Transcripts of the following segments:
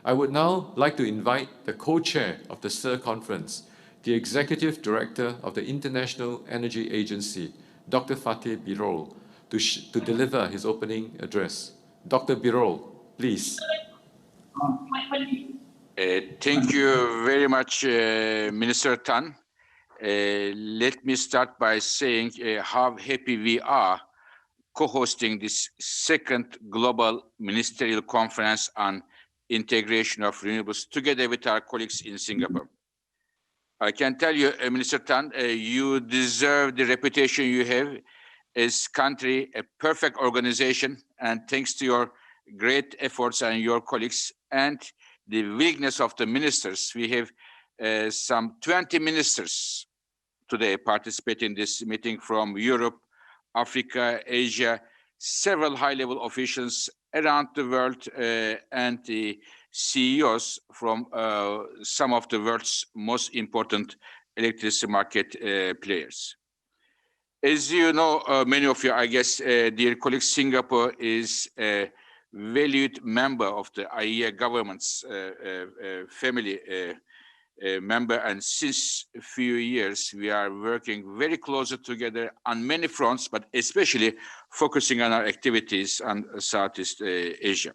I would now like to invite the co-chair of the SIEW conference, the Executive Director of the International Energy Agency, Dr. Fatih Birol, to deliver his opening address. Dr. Birol, please. Thank you very much, Minister Tan. Let me start by saying how happy we are co-hosting this second Global Ministerial Conference on Integration of Renewables together with our colleagues in Singapore. I can tell you, Minister Tan, you deserve the reputation you have as country, a perfect organization, and thanks to your great efforts and your colleagues and the willingness of the ministers, we have some 20 ministers today participating in this meeting from Europe, Africa, Asia, several high-level officials around the world, and the CEOs from some of the world's most important electricity market players. As you know, many of you, I guess, dear colleagues, Singapore is a valued member of the IEA government's family member, and since a few years we are working very closely together on many fronts, but especially focusing on our activities on Southeast Asia.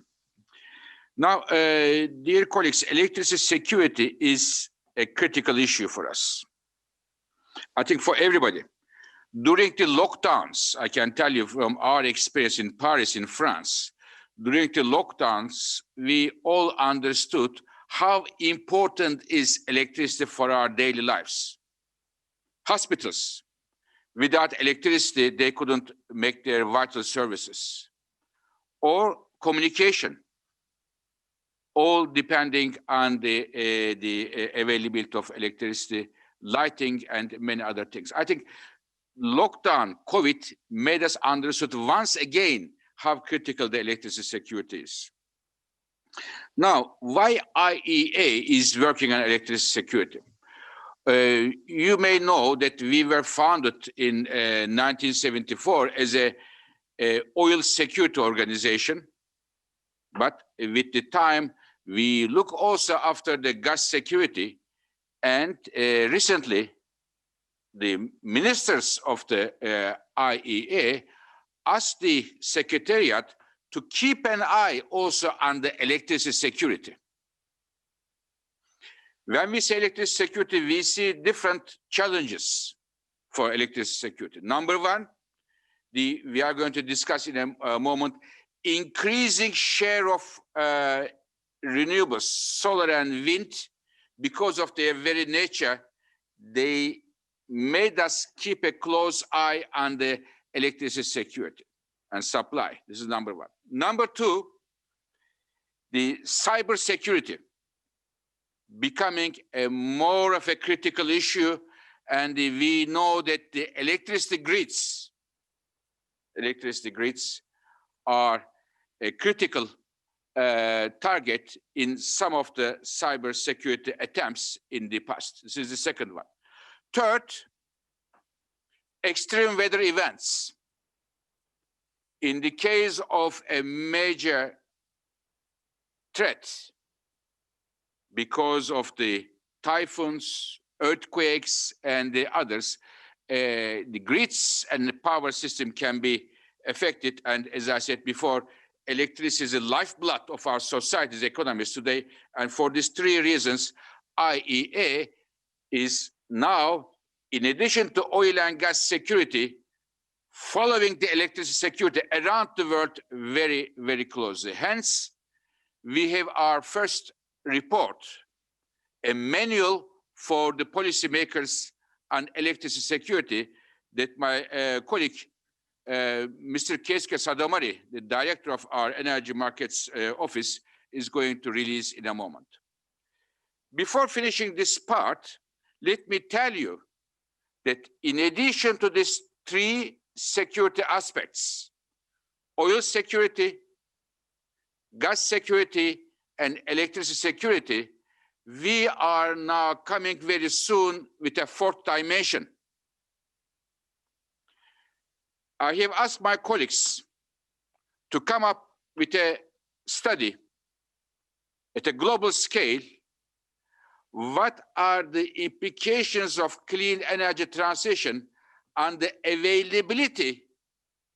Now, dear colleagues, electricity security is a critical issue for us. I think for everybody. During the lockdowns, I can tell you from our experience in Paris, in France, during the lockdowns, we all understood how important is electricity for our daily lives. Hospitals, without electricity, they couldn't make their vital services. Or communication, all depending on the availability of electricity, lighting, and many other things. I think lockdown, COVID, made us understood once again how critical the electricity security is. Now, why IEA is working on electricity security? You may know that we were founded in 1974 as a oil security organization, but with the time, we look also after the gas security, and recently, the ministers of the IEA asked the Secretariat to keep an eye also on the electricity security. When we say electricity security, we see different challenges for electricity security. Number one, we are going to discuss in a moment, increasing share of renewables, solar and wind, because of their very nature, they made us keep a close eye on the electricity security and supply. This is number one. Number two, the cyber security becoming a more of a critical issue, and we know that the electricity grids are a critical target in some of the cyber security attempts in the past. This is the second one. Third, extreme weather events. In the case of a major threat, because of the typhoons, earthquakes, and the others, the grids and the power system can be affected. And as I said before, electricity is the lifeblood of our society's economies today. And for these three reasons, IEA is now, in addition to oil and gas security, following the electricity security around the world very, very closely. Hence, we have our first report, a manual for the policymakers on electricity security that my colleague, Mr. Keisuke Sadomari, the director of our Energy Markets Office, is going to release in a moment. Before finishing this part, let me tell you that in addition to these three security aspects, oil security, gas security, and electricity security, we are now coming very soon with a fourth dimension. I have asked my colleagues to come up with a study at a global scale, what are the implications of clean energy transition on the availability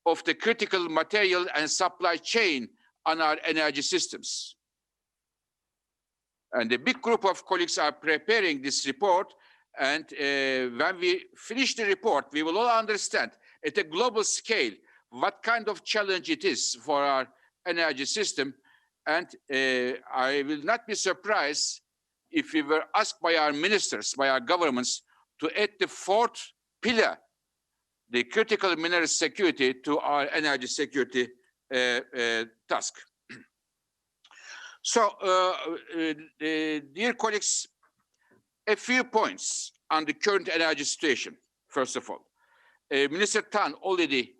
of the critical material and supply chain on our energy systems? And a big group of colleagues are preparing this report. And when we finish the report, we will all understand at a global scale what kind of challenge it is for our energy system. And I will not be surprised if we were asked by our ministers, by our governments, to add the fourth pillar, the critical mineral security, to our energy security task. So, dear colleagues, a few points on the current energy situation. First of all, Minister Tan already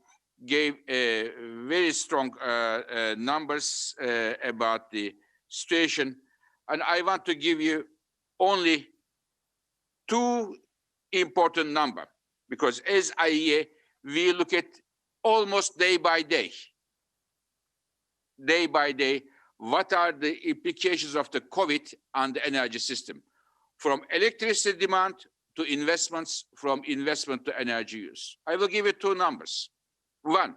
gave very strong numbers about the situation, and I want to give you only two important numbers, because as IEA, we look at almost day by day, what are the implications of the COVID on the energy system, from electricity demand to investments, from investment to energy use. I will give you two numbers. One,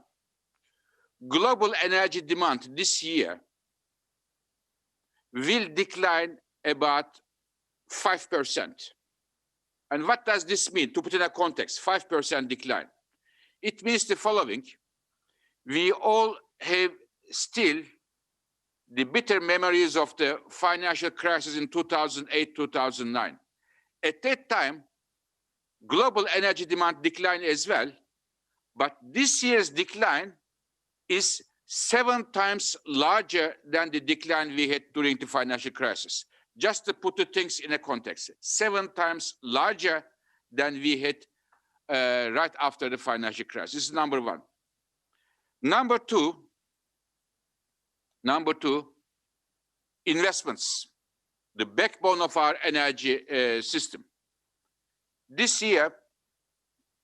global energy demand this year will decline about 5%. And what does this mean? To put in a context, 5% decline. It means the following. We all have still the bitter memories of the financial crisis in 2008, 2009. At that time, global energy demand declined as well, but this year's decline is 7 times larger than the decline we had during the financial crisis. Just to put the things in a context, 7 times larger than we had right after the financial crisis. This is number one. Number two, investments, the backbone of our energy system. This year,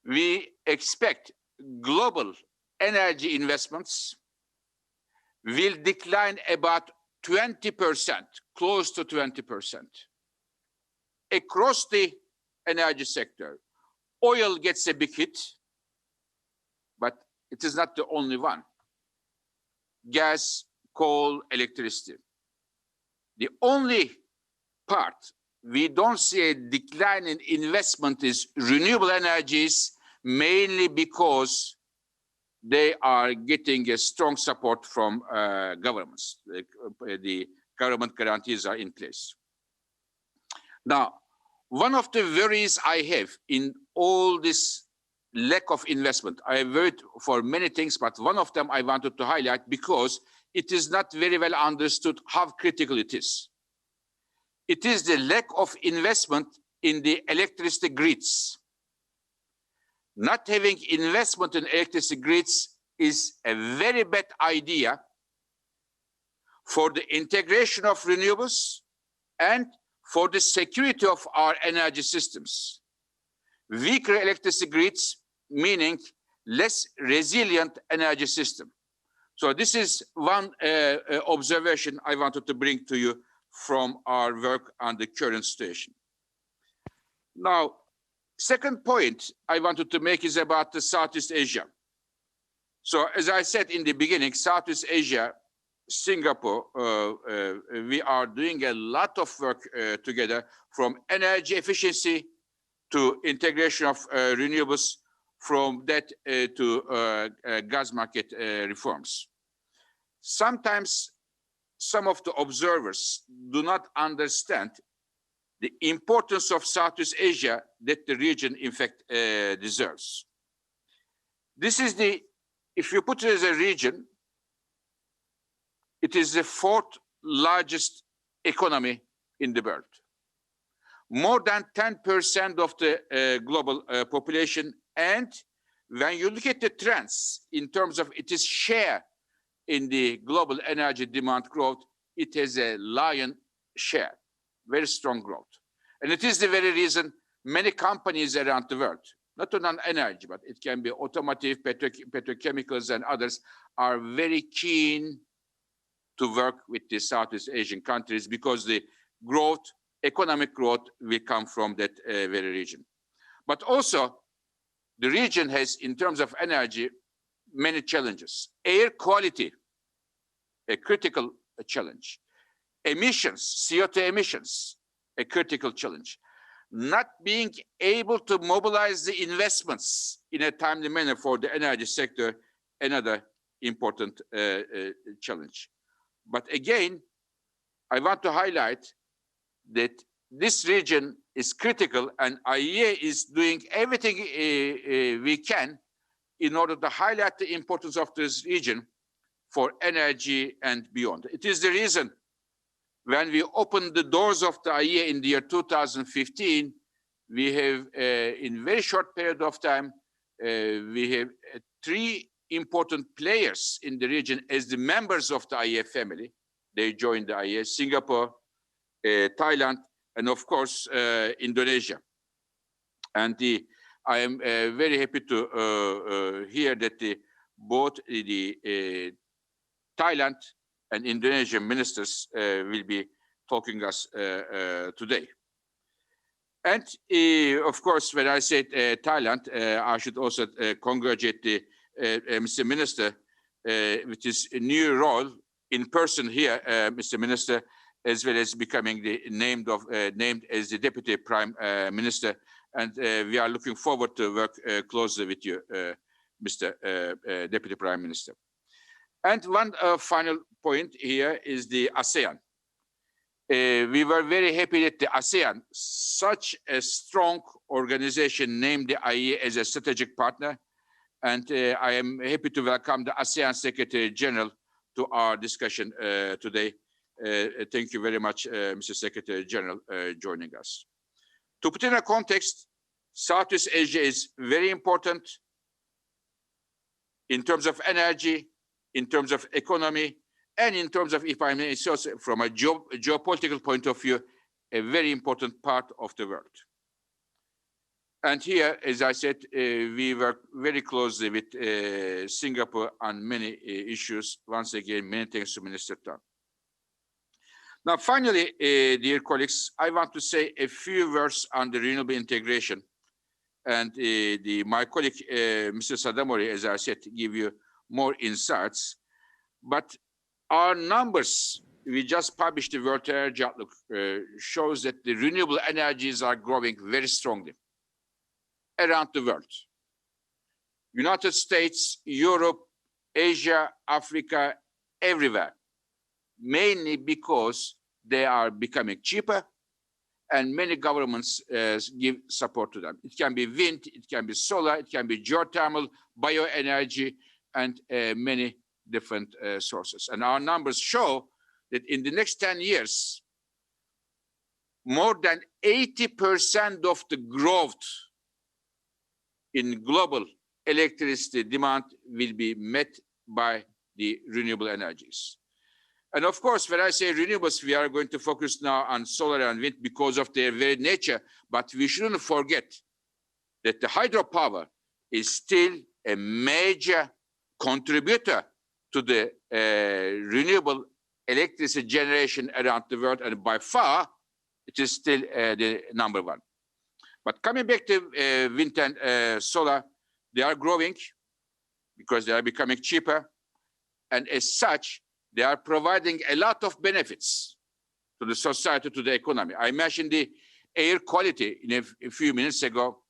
we expect global energy investments will decline about 20%, close to 20%. Across the energy sector, oil gets a big hit, but it is not the only one. Gas, coal, electricity. The only part we don't see a decline in investment is renewable energies, mainly because they are getting a strong support from governments. The government guarantees are in place. Now, one of the worries I have in all this lack of investment, I have worried for many things, but one of them I wanted to highlight because it is not very well understood how critical it is. It is the lack of investment in the electricity grids. Not having investment in electricity grids is a very bad idea for the integration of renewables and for the security of our energy systems. Weaker electricity grids meaning less resilient energy system. So this is one observation I wanted to bring to you from our work on the current situation. Now, second point I wanted to make is about the Southeast Asia. So as I said in the beginning, Southeast Asia, Singapore, we are doing a lot of work together, from energy efficiency to integration of renewables, from that to gas market reforms. Sometimes some of the observers do not understand the importance of Southeast Asia that the region, in fact, deserves. This is the, if you put it as a region, it is the 4th largest economy in the world. More than 10% of the global population. And when you look at the trends in terms of its share in the global energy demand growth, it has a lion share, very strong growth. And it is the very reason many companies around the world, not only on energy, but it can be automotive, petrochemicals and others, are very keen to work with the Southeast Asian countries, because the growth, economic growth, will come from that very region. But also, the region has, in terms of energy, many challenges. Air quality, a critical challenge. Emissions, CO2 emissions, a critical challenge. Not being able to mobilize the investments in a timely manner for the energy sector, another important challenge. But again, I want to highlight that this region is critical, and IEA is doing everything we can in order to highlight the importance of this region for energy and beyond. It is the reason when we opened the doors of the IEA in the year 2015, we have, in a very short period of time, we have 3 important players in the region as the members of the IEA family. They joined the IEA: Singapore, Thailand, and of course, Indonesia. And I am very happy to hear that both the Thailand and Indonesian ministers will be talking us today. And of course, when I said Thailand, I should also congratulate the Mr. Minister with his new role in person here, Mr. Minister, as well as becoming the named as the Deputy Prime Minister. And we are looking forward to work closely with you, Mr. Deputy Prime Minister. And one final point here is the ASEAN. We were very happy that the ASEAN, such a strong organization, named the IEA as a strategic partner. And I am happy to welcome the ASEAN Secretary General to our discussion today. Thank you very much, Mr. Secretary General, joining us. To put in a context, Southeast Asia is very important in terms of energy, in terms of economy, and in terms of, if I may say, from a geopolitical point of view, a very important part of the world. And here, as I said, we work very closely with Singapore on many issues. Once again, many thanks to Minister Tan. Now, finally, dear colleagues, I want to say a few words on the renewable integration. And my colleague, Mr. Sadamori, as I said, give you more insights. But our numbers, we just published the World Energy Outlook, shows that the renewable energies are growing very strongly around the world. United States, Europe, Asia, Africa, everywhere. Mainly because they are becoming cheaper, and many governments give support to them. It can be wind, it can be solar, it can be geothermal, bioenergy, and many different sources. And our numbers show that in the next 10 years, more than 80% of the growth in global electricity demand will be met by the renewable energies. And of course, when I say renewables, we are going to focus now on solar and wind because of their very nature, but we shouldn't forget that the hydropower is still a major contributor to the renewable electricity generation around the world, and by far, it is still the number 1. But coming back to wind and solar, they are growing because they are becoming cheaper, and as such, they are providing a lot of benefits to the society, to the economy. I mentioned the air quality in a few minutes ago.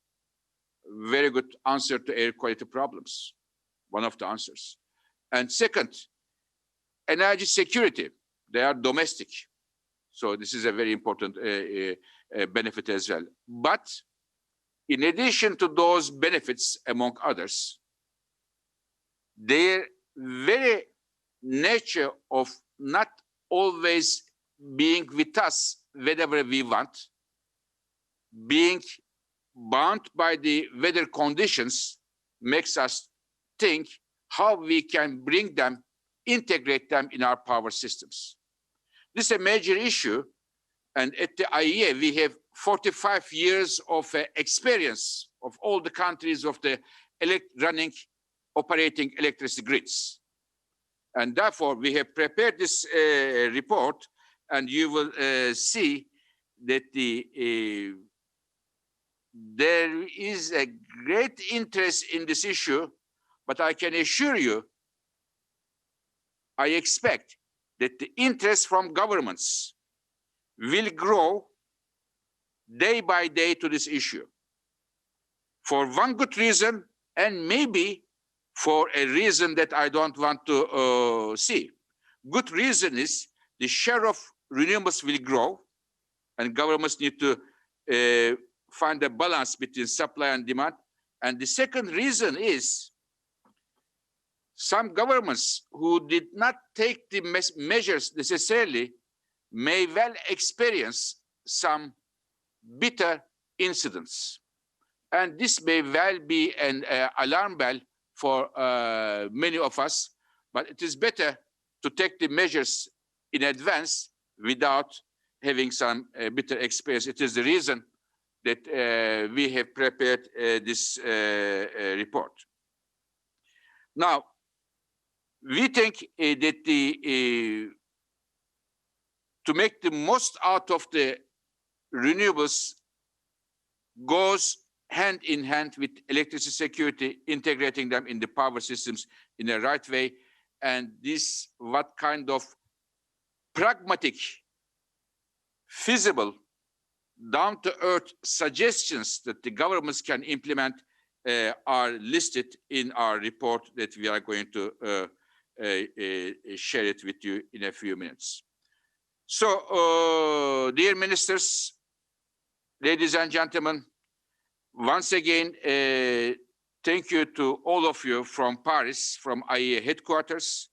Very good answer to air quality problems, one of the answers. And second, energy security. They are domestic. So this is a very important benefit as well. But in addition to those benefits, among others, their very nature of not always being with us whenever we want, being bound by the weather conditions, makes us think how we can bring them, integrate them in our power systems. This is a major issue, and at the IEA we have 45 years of experience of all the countries of the operating electricity grids. And therefore, we have prepared this report, and you will see that there is a great interest in this issue, but I can assure you, I expect that the interest from governments will grow day by day to this issue. For one good reason, and maybe for a reason that I don't want to see. Good reason is the share of renewables will grow, and governments need to find a balance between supply and demand. And the second reason is some governments who did not take the measures necessarily may well experience some bitter incidents. And this may well be an alarm bell for many of us, but it is better to take the measures in advance without having some bitter experience. It is the reason that we have prepared this report. Now, we think that to make the most out of the renewables goes hand in hand with electricity security, integrating them in the power systems in the right way. And this, what kind of pragmatic, feasible, down-to-earth suggestions that the governments can implement are listed in our report that we are going to share it with you in a few minutes. So, dear ministers, ladies and gentlemen, once again, thank you to all of you from Paris, from IEA headquarters.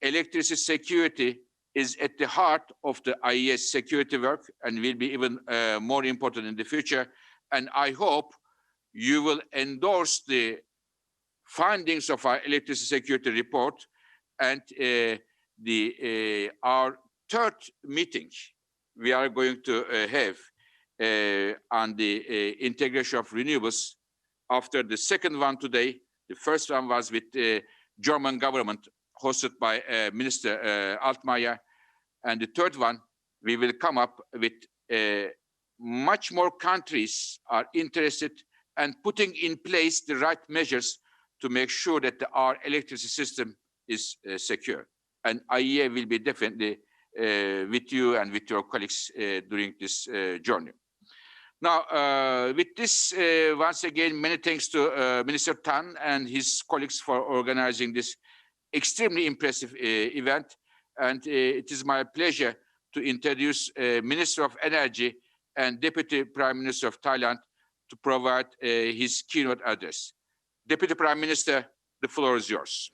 Electricity security is at the heart of the IEA security work and will be even more important in the future. And I hope you will endorse the findings of our electricity security report, and our third meeting we are going to have on the integration of renewables after the second one today. The first one was with the German government, hosted by Minister Altmaier. And the third one, we will come up with much more countries are interested and putting in place the right measures to make sure that our electricity system is secure. And IEA will be definitely with you and with your colleagues during this journey. Now, with this, once again, many thanks to Minister Tan and his colleagues for organizing this extremely impressive event. And it is my pleasure to introduce Minister of Energy and Deputy Prime Minister of Thailand to provide his keynote address. Deputy Prime Minister, the floor is yours.